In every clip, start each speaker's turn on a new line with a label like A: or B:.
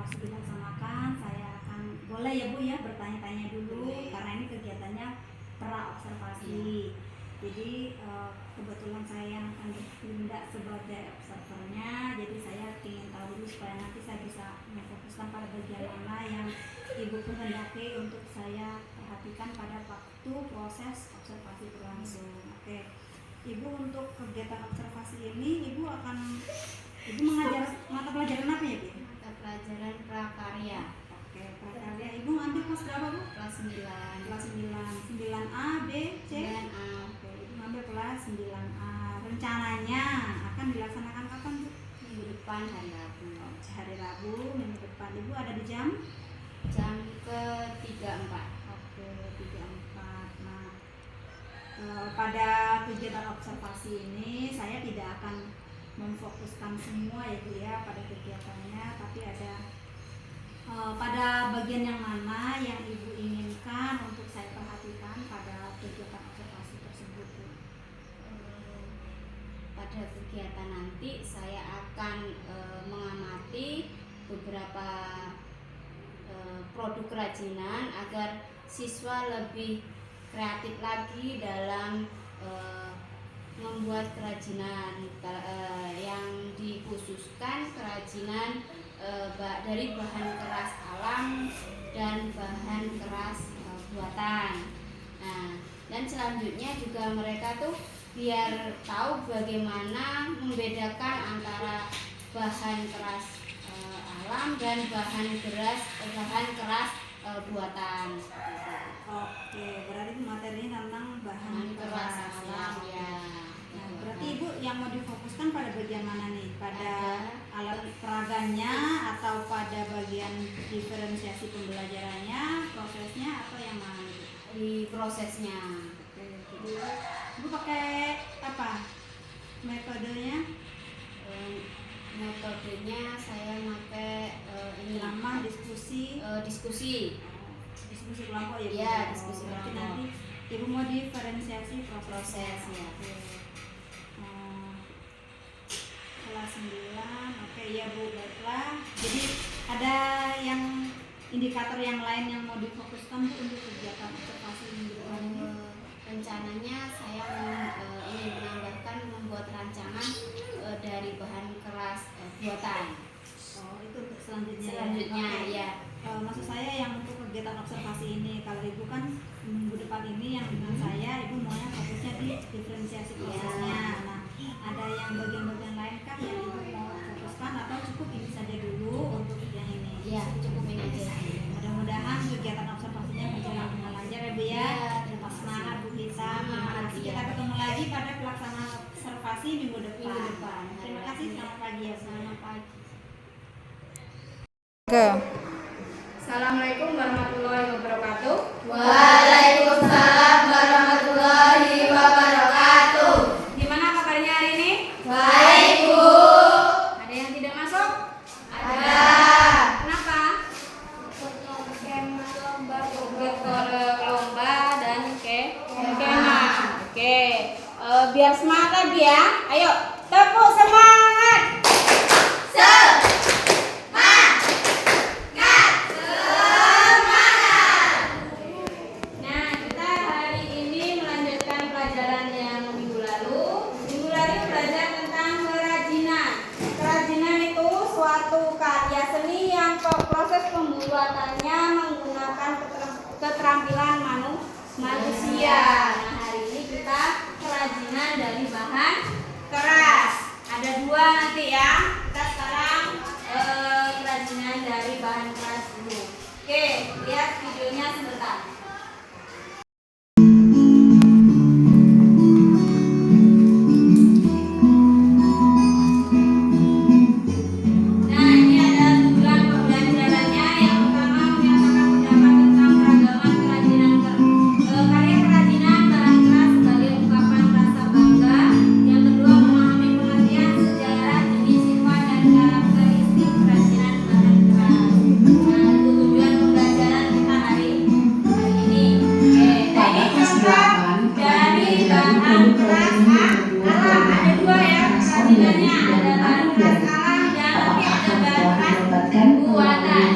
A: harus dilaksanakan, saya akan boleh ya Bu ya bertanya-tanya dulu karena ini kegiatannya pra observasi. Jadi kebetulan saya yang akan bertindak sebagai observernya, jadi saya ingin tahu dulu supaya nanti saya bisa memfokuskan pada bagian mana yang Ibu kehendaki untuk saya perhatikan pada waktu proses observasi berlangsung. Oke, Ibu untuk kegiatan observasi ini Ibu mengajar mata pelajaran apa ya Bu?
B: Mata pelajaran prakarya.
A: Oke, prakarya. Ibu ngambil kelas berapa Bu?
B: Kelas 9.
A: Kelas 9. 9A, B, C?
B: 9A.
A: Oke, Ibu ngambil kelas 9A. Rencananya akan dilaksanakan kapan Bu?
B: Minggu depan hari Rabu.
A: Hari Rabu minggu depan. Ibu ada di jam
B: ke 34.
A: Oke, 34. Nah, pada kegiatan observasi ini saya tidak akan memfokuskan semua ya Bu ya pada kegiatannya, tapi ada pada bagian yang mana yang Ibu inginkan untuk saya perhatikan pada kegiatan observasi tersebut Bu.
B: Pada kegiatan nanti saya akan mengamati beberapa produk kerajinan agar siswa lebih kreatif lagi dalam membuat kerajinan yang dikhususkan kerajinan dari bahan keras alam dan bahan keras buatan. Nah, dan selanjutnya juga mereka tuh biar tahu bagaimana membedakan antara bahan keras alam dan bahan keras buatan.
A: Oke, berarti materinya tentang bahan
B: keras
A: keras
B: alam ya.
A: Nah, berarti Ibu yang mau difokuskan pada bagian mana nih? Pada alat peraganya atau pada bagian diferensiasi pembelajarannya, prosesnya atau yang mana nih?
B: Di prosesnya.
A: Oke, jadi Ibu pakai apa? Metodenya?
B: Metodenya saya pakai ini
A: Lama diskusi.
B: diskusi
A: Kelompok ya Bu?
B: Iya, diskusi
A: berarti
B: kelompok.
A: nanti Ibu mau diferensiasi proses
B: ya.
A: Kelas 9. Oke ya Bu, baiklah. Jadi ada yang indikator yang lain yang mau difokuskan Bu untuk kegiatan observasi minggu depan ini?
B: Rencananya saya ingin menambahkan membuat rancangan dari bahan keras buatan.
A: Oh, itu untuk selanjutnya.
B: Selanjutnya ya.
A: Maksud saya yang untuk kegiatan observasi ini, kalau Ibu kan minggu depan ini yang dengan saya, Ibu maunya fokusnya di diferensiasi prosesnya. Nah, ada yang bagian-bagian lain kah yang Ibu mau fokuskan atau cukup ini saja dulu untuk yang ini?
B: Iya, cukup ini aja.
A: Mudah-mudahan kegiatan observasinya berjalan dengan lancar ya Bu ya. Tetap semangat Bu Gita. Terima kasih. Kita ketemu lagi pada pelaksanaan observasi minggu depan. Terima kasih. Selamat pagi ya.
B: Selamat pagi.
C: Assalamualaikum warahmatullahi wabarakatuh.
D: Waalaikumsalam warahmatullahi wabarakatuh.
C: Gimana kabarnya hari ini?
D: Baik Bu.
C: Ada yang tidak masuk?
D: Ada.
C: Kenapa? Ikut lomba dan kemah. Oke. Biar semangat lagi ya. Ayo, tepuk semangat. Nah, kita hari ini melanjutkan pelajaran yang minggu lalu. Minggu lalu belajar tentang kerajinan. Kerajinan itu suatu karya seni yang proses pembuatannya menggunakan keterampilan manusia. Nah, hari ini kita kerajinan dari bahan keras. Ada dua nanti ya. Kita sekarang kerajinan dari bahan keras dulu. Oke, lihat videonya sebentar. Nah, ini ada tujuan pembelajarannya. Yang pertama menyatakan pendapat tentang keragaman kerajinan karya kerajinan bahan keras sebagai ungkapan rasa bangga. Yang kedua memahami pengertian sejarah, jenis, sifat dan karakteristik kerajinan bahan keras. Nah, itu tujuan pembelajaran kita hari ini. Oke, nah ini contoh dari bahan keras alam. Ada dua ya kerajinannya, ada bahan keras alam dan nanti ada bahan keras buatan.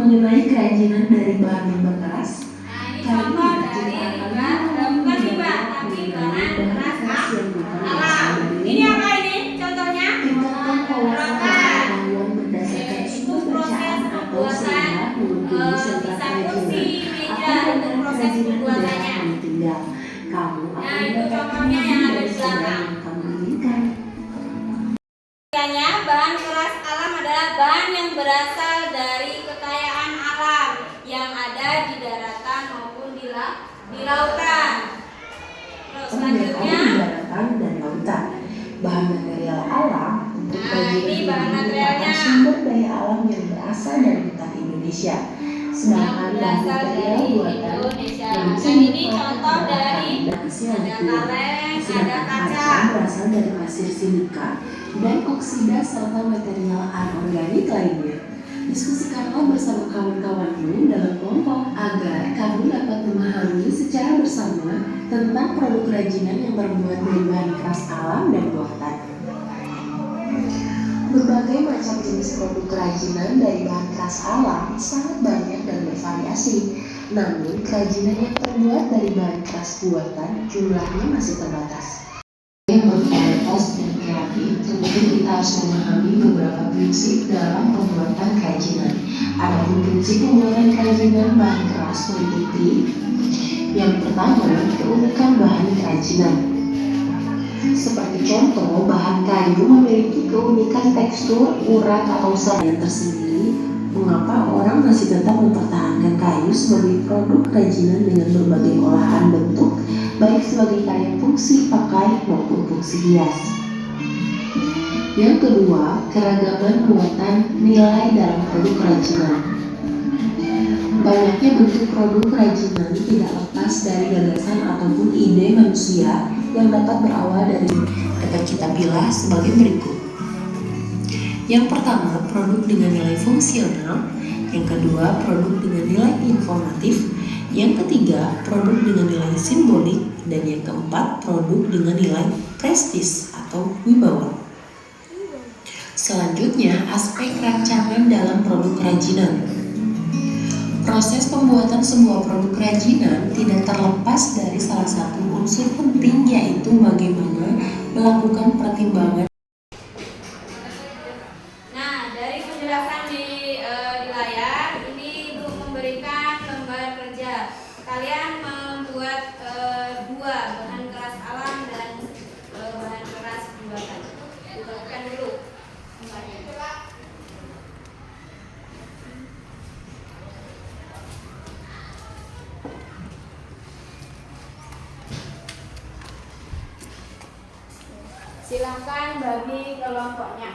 E: mengenai kerajinan dari bahan limbah keras.
C: Nah, ini contoh dari limbah, bukan limbah, tapi bahan keras alam. Ini apa ini contohnya?
E: Tingkatkan wawasan
C: Rotan.
E: pengetahuan berdasarkan
C: Itu
E: sumber
C: proses
E: bacaan atau
C: pembuatan
E: sehingga mengunjungi sentra
C: bisa kursi,
E: kerajinan
C: meja,
E: atau
C: itu proses
E: kerajinan di
C: pembuatannya.
E: daerah kamu tinggal. Kamu
C: Nah,
E: akan
C: itu
E: mendapatkan
C: contohnya yang ada
E: dari
C: di
E: sumber
C: belakang.
E: yang kamu inginkan.
C: Biasanya bahan keras alam adalah bahan yang berasal dari kekayaan alam yang ada di daratan maupun di lautan. Terus
E: Yang ada
C: selanjutnya,
E: di daratan dan lautan. Bahan material alam untuk
C: Nah,
E: kerajinan
C: ini
E: ini
C: bahan
E: merupakan
C: materialnya.
E: sumber daya alam yang berasal dari hutan Indonesia.
C: yang
E: Sedangkan bahan
C: berasal
E: material
C: dari
E: buatan
C: Indonesia.
E: yang
C: Nah,
E: bisa
C: ini
E: dimanfaatkan
C: contoh
E: adalah
C: dari
E: kayu dan isi
C: ada
E: lampu.
C: kaleng, ada
E: Sedangkan
C: kaca.
E: kaca berasal dari pasir silika dan oksida serta material anorganik lainnya. Diskusikanlah bersama kawan-kawanmu dalam kelompok agar kamu dapat memahami secara bersama tentang produk kerajinan yang terbuat dari bahan keras alam dan buatan. Berbagai macam jenis produk kerajinan dari bahan keras alam sangat banyak dan bervariasi. Namun, kerajinan yang terbuat dari bahan keras buatan jumlahnya masih terbatas. Yang berkualitas dan kreatif, tentu kita harus memahami beberapa prinsip dalam pembuatan kerajinan. Adapun prinsip pembuatan kerajinan bahan keras meliputi yang pertama, keunikan bahan kerajinan. Seperti contoh, bahan kayu memiliki keunikan tekstur, urat atau yang tersendiri. Mengapa orang masih tetap mempertahankan kayu sebagai produk kerajinan dengan berbagai olahan bentuk, baik sebagai karya fungsi pakai maupun fungsi hias. Yang kedua, keragaman muatan nilai dalam produk kerajinan. Banyaknya bentuk produk kerajinan tidak lepas dari gagasan ataupun ide manusia yang dapat berawal dari dapat kita pilah sebagai berikut. Yang pertama, produk dengan nilai fungsional. Yang kedua, produk dengan nilai informatif. Yang ketiga, produk dengan nilai simbolik. Dan yang keempat, produk dengan nilai prestis atau wibawa. Selanjutnya, aspek rancangan dalam produk kerajinan. Proses pembuatan sebuah produk kerajinan tidak terlepas dari salah satu unsur penting, yaitu bagaimana melakukan pertimbangan.
C: Nah, dari penjelasan di layar ini Ibu memberikan lembar kerja. Kalian membuat dua bahan keras alam dan bahan keras buatan. Buatkan dulu lembarnya. Silakan bagi kelompoknya.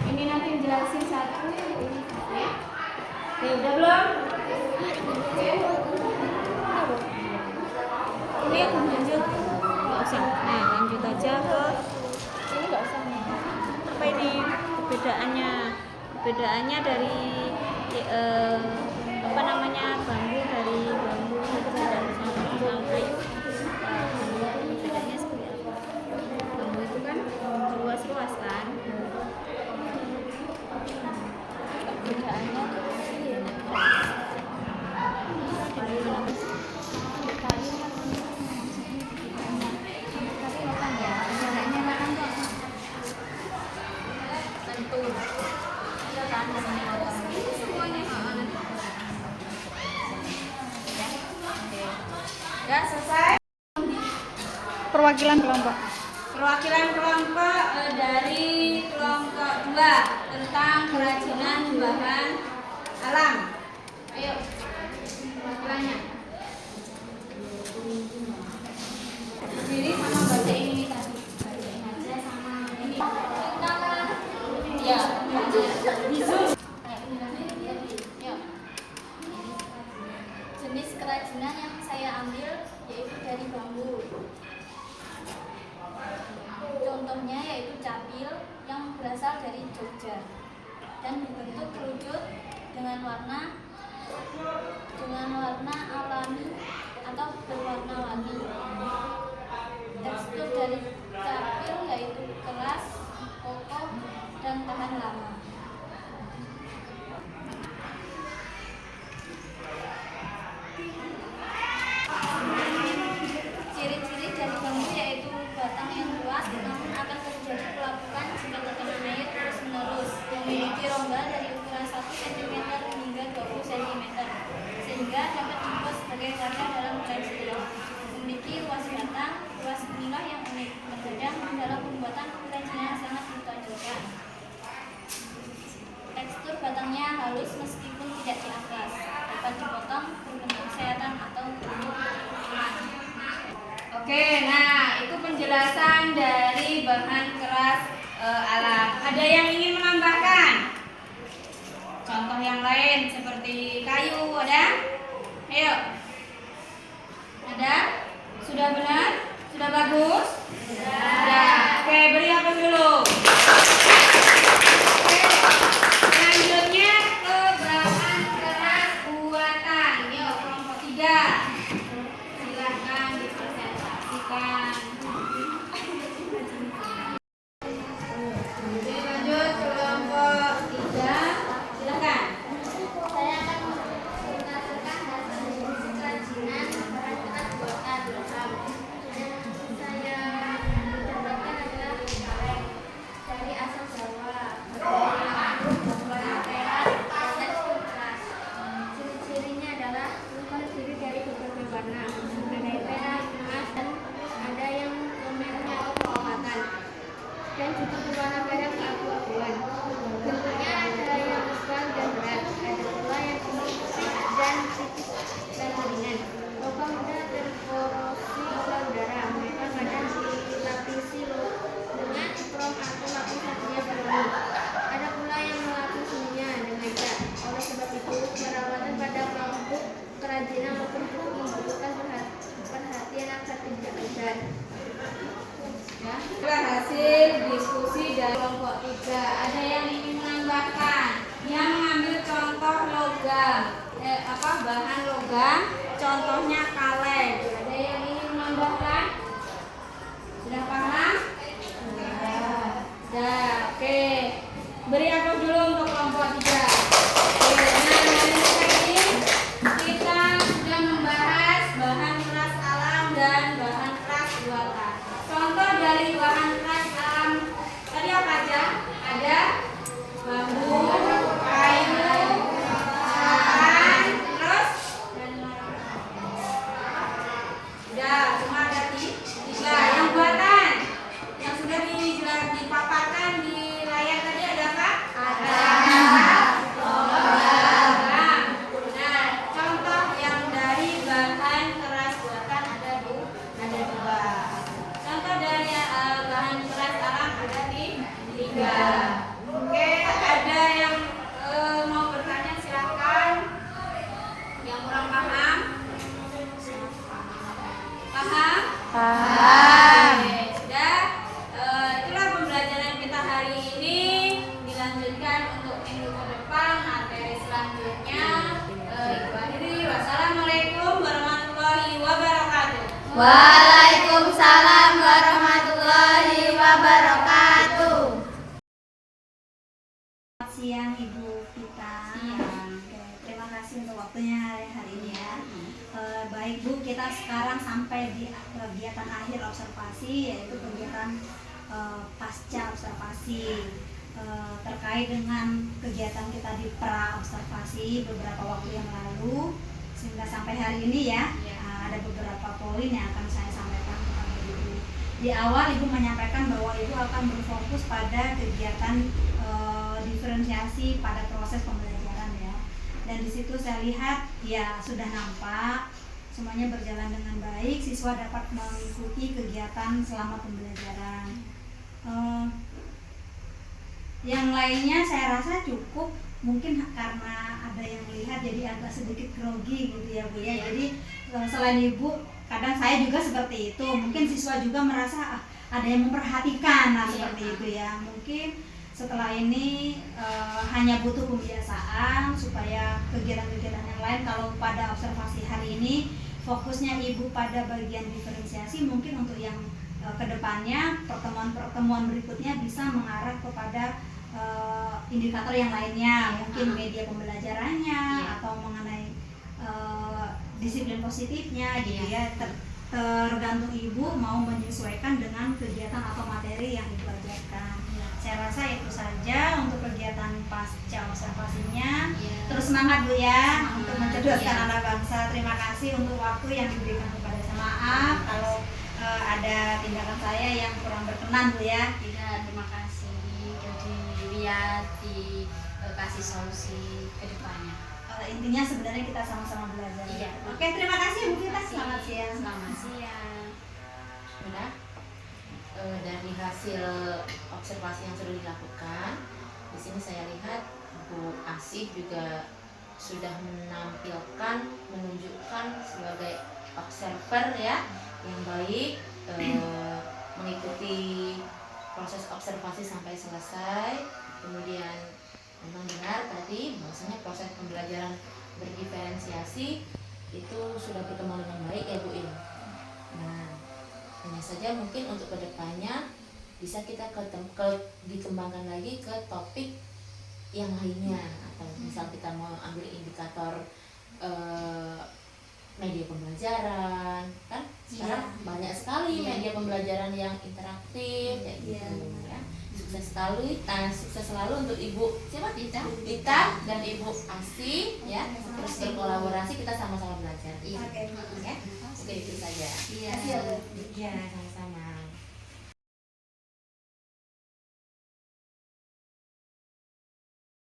C: Ini nanti jelasin satu ya. Oke, udah belum? Ini aku lanjut. Nggak usah. Nah, lanjut aja ke ini nggak usah. Apa ini perbedaannya? Perbedaannya dari apa namanya bambu dari bambu dan sama kayu. Bedanya seperti apa? Bambu itu kan Ya, selesai.
A: Perwakilan kelompok.
C: Perwakilan kelompok dari kelompok 2 tentang kerajinan bahan alam. Ayo, perwakilannya. Berdiri sama baca ini tadi. Bacain aja sama ini. Ya, di Zoom. Yuk.
B: Jenis kerajinan yang saya ambil yaitu dari bambu. Contohnya yaitu capil yang berasal dari Jogja dan berbentuk kerucut dengan warna alami atau berwarna-warni. Tekstur dari capil yaitu keras, kokoh, dan tahan lama. Ciri-ciri dari bambu yaitu batang yang kuat namun akan terjadi pelapukan jika terkena air terus-menerus, memiliki rongga dari ukuran 1 cm hingga 20 cm sehingga dapat dibuat sebagai wadah dalam kerajinan. Memiliki ruas batang, ruas inilah yang unik, terkadang dalam pembuatan kerajinan sangat ditonjolkan. Tekstur batangnya halus meskipun tidak diamplas, dapat dipotong berbentuk sayatan atau bentuk potongan.
C: Oke, nah itu penjelasan dari bahan keras alam. Ada yang ingin menambahkan? Contoh yang lain seperti kayu, ada? Ayo. Ada? Sudah benar? Sudah bagus? Sudah. Oke, beri apa dulu? Oke. Selanjutnya ke bahan keras buatan. Yuk, kelompok 3. Silahkan dipresentasikan. Oke, lanjut kelompok 3. Silahkan.
B: Saya akan mengajarkan hasil jenis kerajinan bahan keras buatan. Yang saya dapatkan adalah kaleng dari asal Jawa, warna perak, tekstur keras. Ciri-cirinya adalah terdiri dari berbagai warna, ada perak, emas, dan ada yang merahnya atau kecoklatan, dan juga berwarna merah keabu-abuan. Bentuknya ada yang tebal dan berat, ada pula yang tipis dan tipis dan ringan. Logam mudah terkorosi oleh udara, maka kadang dilapisi dengan krom atau lapisan berwarna. Ada pula yang melapisinya dengan cat. Oleh sebab itu, perawatan pada kelompok kerajinan logam cukup membutuhkan perhatian agar tidak gagal.
C: Ya, itulah hasil diskusi dari kelompok 3. Ada yang ingin menambahkan? Yang mengambil contoh logam, bahan logam, contohnya kaleng. Ada yang ingin menambahkan? Sudah paham? Sudah. Oke. Beri apa dulu untuk kelompok 3? Oke, nah hari ini kita sudah membahas bahan keras alam dan bahan keras buatan. Contoh dari bahan keras alam tadi apa aja? Ada bambu, kayu, saran, terus udah cuma ada 3. Yang buatan yang sudah dipaparkan di layar tadi ada apa? Ada. Nah, contoh yang dari bahan keras buatan ada 2. Contoh dari bahan keras alam ada 3. Oke, ada yang mau bertanya silakan. Yang kurang paham? Paham? Oke, sudah. Itulah pembelajaran kita hari ini. Dilanjutkan untuk minggu ke depan materi selanjutnya. Ibu akhiri. Wassalamualaikum warahmatullahi wabarakatuh.
D: Waalaikumsalam warahmatullahi wabarakatuh.
A: Selamat siang Ibu Vita. Oke, terima kasih untuk waktunya hari ini ya. Baik Bu, kita sekarang sampai di kegiatan akhir observasi, yaitu kegiatan pasca observasi terkait dengan kegiatan kita di pra observasi beberapa waktu yang lalu sehingga sampai hari ini ya. Ada beberapa poin yang akan saya sampaikan kepada Ibu. Di awal Ibu menyampaikan bahwa Ibu akan berfokus pada kegiatan diferensiasi pada proses pembelajaran ya. Dan di situ saya lihat ya sudah nampak semuanya berjalan dengan baik, siswa dapat mengikuti kegiatan selama pembelajaran. Yang lainnya saya rasa cukup, mungkin karena ada yang melihat jadi agak sedikit grogi gitu ya Bu ya. Jadi selain Ibu, kadang saya juga seperti itu, mungkin siswa juga merasa ada yang memperhatikan seperti itu ya. Mungkin setelah ini hanya butuh pembiasaan supaya kegiatan-kegiatan yang lain, kalau pada observasi hari ini fokusnya Ibu pada bagian diferensiasi, mungkin untuk yang kedepannya pertemuan-pertemuan berikutnya bisa mengarah kepada indikator yang lainnya, mungkin media pembelajarannya atau mengenai disiplin positifnya gitu ya. Tergantung Ibu mau menyesuaikan dengan kegiatan atau materi yang Ibu ajarkan. Saya rasa itu saja untuk kegiatan pasca observasinya. Terus semangat Bu ya untuk mencerdaskan anak bangsa. Terima kasih untuk waktu yang diberikan kepada saya. Maaf kalau ada tindakan saya yang kurang berkenan Bu ya.
B: Tidak, terima kasih. Jadi lihat dikasih solusi ke depannya.
A: Intinya sebenarnya kita sama-sama belajar.
B: Iya.
A: Oke, terima kasih Bu Vita. Selamat siang.
B: Selamat siang.
D: Sudah dari hasil observasi yang sudah dilakukan, di sini saya lihat Bu Asih juga sudah menunjukkan sebagai observer ya yang baik, mengikuti proses observasi sampai selesai. Kemudian memang benar tadi bahwasanya proses pembelajaran berdiferensiasi itu sudah berkembang dengan baik ya Bu ya. Nah, hanya saja mungkin untuk kedepannya bisa kita dikembangkan lagi ke topik yang lainnya, atau misal kita mau ambil indikator media pembelajaran, kan sekarang banyak sekali media pembelajaran yang interaktif kayak gitu ya. Sukses sekali, sukses selalu untuk Ibu siapa Dita dan Ibu Asih ya, terus berkolaborasi kita sama-sama belajar.
A: Oke.
D: Ya, oke itu saja.
B: Iya.
A: Terima kasih ya Bu.
D: Ya, sama-sama.